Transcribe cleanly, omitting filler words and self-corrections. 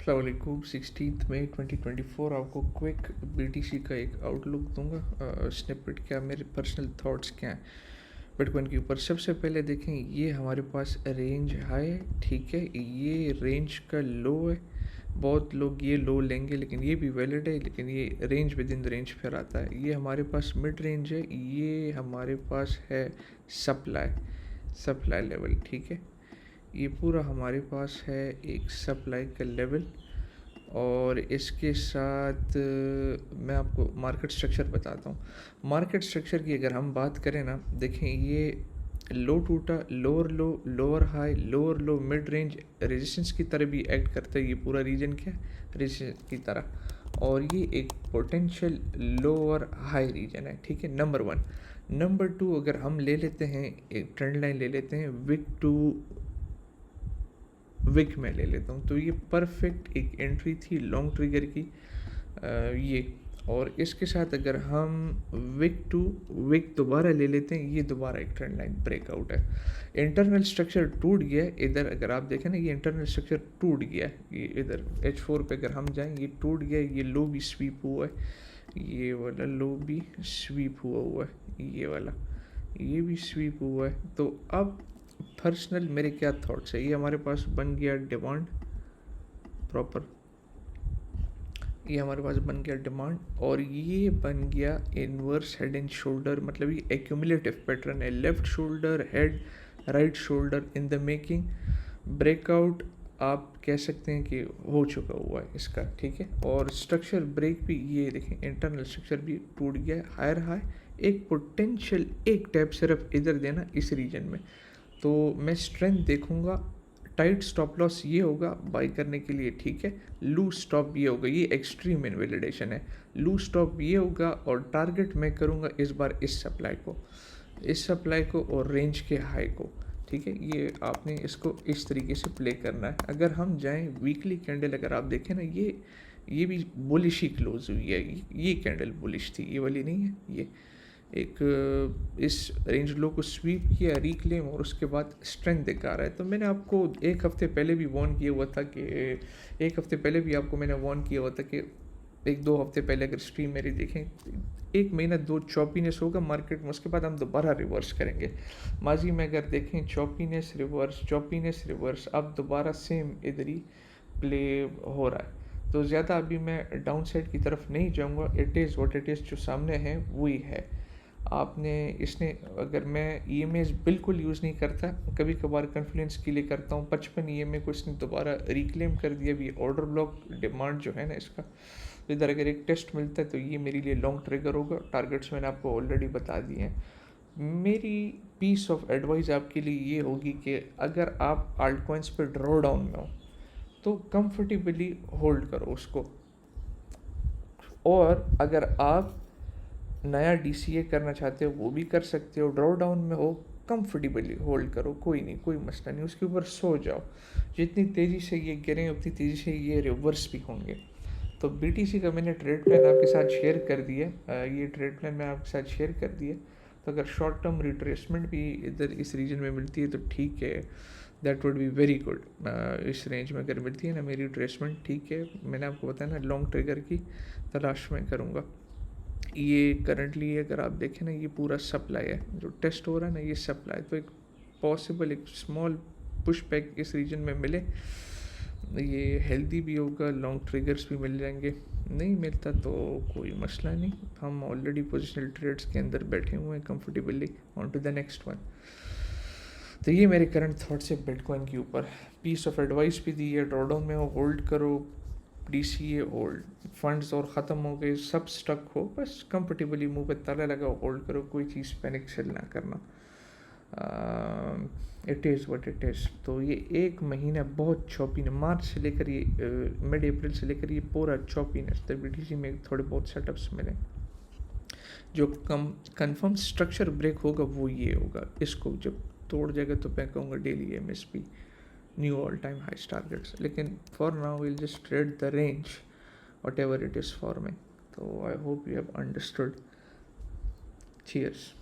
अस्सलाम वालेकुम। 16 मई 2024 आपको क्विक बीटीसी का एक आउटलुक दूंगा। स्निपेट क्या मेरे पर्सनल थॉट्स क्या हैं बिटकॉइन के ऊपर। सबसे पहले देखें, ये हमारे पास रेंज हाई है, ठीक है, ये रेंज का लो है। बहुत लोग ये लो लेंगे लेकिन ये भी वैलिड है, लेकिन ये range with in the range फिर आता है। ये हमारे पास मिड रेंज है, ये हमारे पास है सप्लाई लेवल, ठीक है। ये पूरा हमारे पास है एक सप्लाई का लेवल। और इसके साथ मैं आपको मार्केट स्ट्रक्चर बताता हूँ। मार्केट स्ट्रक्चर की अगर हम बात करें ना, देखें ये लो टूटा, लोअर लो, लोअर हाई, लोअर लो, मिड रेंज रेजिस्टेंस की तरह भी एक्ट करता है। ये पूरा रीजन क्या है, रेजिस्टेंस की तरह। और ये एक पोटेंशियल लोअर हाई रीजन है, ठीक है, नंबर 1। नंबर 2, अगर हम ले लेते हैं एक ट्रेंड लाइन ले लेते हैं विक टू विक में ले लेता हूँ, तो ये परफेक्ट एक एंट्री थी लॉन्ग ट्रिगर की, ये। और इसके साथ अगर हम विक टू विक दोबारा ले लेते हैं, ये दोबारा एक ट्रेंड लाइन ब्रेकआउट है। इंटरनल स्ट्रक्चर टूट गया है इधर, अगर आप देखें ना, ये इंटरनल स्ट्रक्चर टूट गया है। ये इधर H4 पे अगर हम जाएं, ये टूट गया है, ये लो भी स्वीप हुआ है, ये वाला लो भी स्वीप हुआ है, ये वाला ये भी स्वीप हुआ है। तो अब पर्सनल मेरे क्या थॉट्स है, ये हमारे पास बन गया डिमांड प्रॉपर, ये हमारे पास बन गया डिमांड, और ये बन गया इनवर्स हेड एंड शोल्डर। मतलब ये एक्यूमुलेटिव पैटर्न है, left shoulder head, right shoulder in the making. Breakout आप कह सकते हैं कि हो चुका हुआ है इसका, ठीक है। और स्ट्रक्चर ब्रेक भी, ये देखें इंटरनल स्ट्रक्चर भी टूट गया है, हायर हाई, एक पोटेंशियल एक टैप सिर्फ इधर देना इस रीजन में। तो मैं स्ट्रेंथ देखूंगा। टाइट स्टॉप लॉस ये होगा बाई करने के लिए, ठीक है। लूज स्टॉप ये होगा, ये एक्सट्रीम इनवैलिडेशन है। लूज स्टॉप ये होगा, और टारगेट मैं करूँगा इस बार इस सप्लाई को और रेंज के हाई को, ठीक है। ये आपने इसको इस तरीके से प्ले करना है। अगर हम जाएं वीकली कैंडल, अगर आप देखें ना, ये भी बुलिश ही क्लोज हुई है। ये कैंडल बुलिश थी, ये वाली नहीं है। ये एक इस रेंज लो को स्वीप किया, रिक्लेम, और उसके बाद स्ट्रेंथ दिखा रहा है। तो मैंने आपको एक हफ्ते पहले भी वार्न किया हुआ था कि एक दो हफ्ते पहले अगर स्ट्रीम मेरी देखें, एक महीना दो चॉपीनेस होगा मार्केट में, उसके बाद हम दोबारा रिवर्स करेंगे। माजी में अगर देखें चॉपीनेस रिवर्स, अब दोबारा सेम इधर ही प्ले हो रहा है। तो ज़्यादा अभी मैं डाउन साइड की तरफ नहीं जाऊँगा। It is what it is, जो सामने है वही है। आपने इसने, अगर मैं EMAs बिल्कुल यूज़ नहीं करता, कभी कभार कन्फ्लुएंस के लिए करता हूँ, 55 EMA को इसने दोबारा रिक्लेम कर दिया। भी ऑर्डर ब्लॉक डिमांड जो है ना इसका, तो इधर अगर एक टेस्ट मिलता है तो ये मेरे लिए लॉन्ग ट्रिगर होगा। टारगेट्स मैंने आपको ऑलरेडी बता दिए हैं। मेरी पीस ऑफ एडवाइस आपके लिए ये होगी कि अगर आप आल्ट कॉइन्स पर ड्रॉ डाउन में हो तो कंफर्टेबली होल्ड करो उसको, और अगर आप नया DCA करना चाहते हो वो भी कर सकते हो। ड्रॉ डाउन में हो, कंफर्टेबली होल्ड करो, कोई नहीं, कोई मसला नहीं, उसके ऊपर सो जाओ। जितनी तेज़ी से ये गिरें उतनी तेज़ी से ये रिवर्स भी होंगे। तो BTC का मैंने ट्रेड प्लान आपके साथ शेयर कर दिया, ये ट्रेड प्लान मैं आपके साथ शेयर कर दिया। तो अगर शॉर्ट टर्म रिट्रेसमेंट भी इधर इस रीजन में मिलती है तो ठीक है, that would be very good. इस रेंज में अगर मिलती है ना मेरी रिट्रेसमेंट, ठीक है, मैंने आपको बताया ना लॉन्ग ट्रिगर की तलाश में करूँगा। ये करंटली अगर आप देखें ना, ये पूरा सप्लाई है जो टेस्ट हो रहा है ना, ये सप्लाई। तो एक पॉसिबल एक स्मॉल पुश बैक इस रीजन में मिले, ये हेल्दी भी होगा, लॉन्ग ट्रिगर्स भी मिल जाएंगे। नहीं मिलता तो कोई मसला नहीं, हम ऑलरेडी पोजिशनल ट्रेड्स के अंदर बैठे हुए हैं comfortably. On to the next one. तो ये मेरे करंट थॉट्स है बिटकॉइन के ऊपर। पीस ऑफ एडवाइस भी दी है, ड्रॉडाउन में हो होल्ड करो, DCA होल्ड, फंड्स और ख़त्म हो गए, सब स्टक हो, बस कंफर्टेबली मुंह पे ताला लगा होल्ड करो, कोई चीज़ पैनिक सेल ना करना। It is what it is. तो ये एक महीना बहुत चौपीन, मार्च से लेकर ये मिड अप्रैल से लेकर ये पूरा चौपीनेस, तो BTC में थोड़े बहुत सेटअप्स मिले। जो कंफर्म स्ट्रक्चर ब्रेक होगा वो ये होगा, इसको जब तोड़ जाएगा तो मैं कहूँगा daily MSP new all time high targets. लेकिन for now will just trade the range whatever it is for me. तो I hope you have understood. Cheers.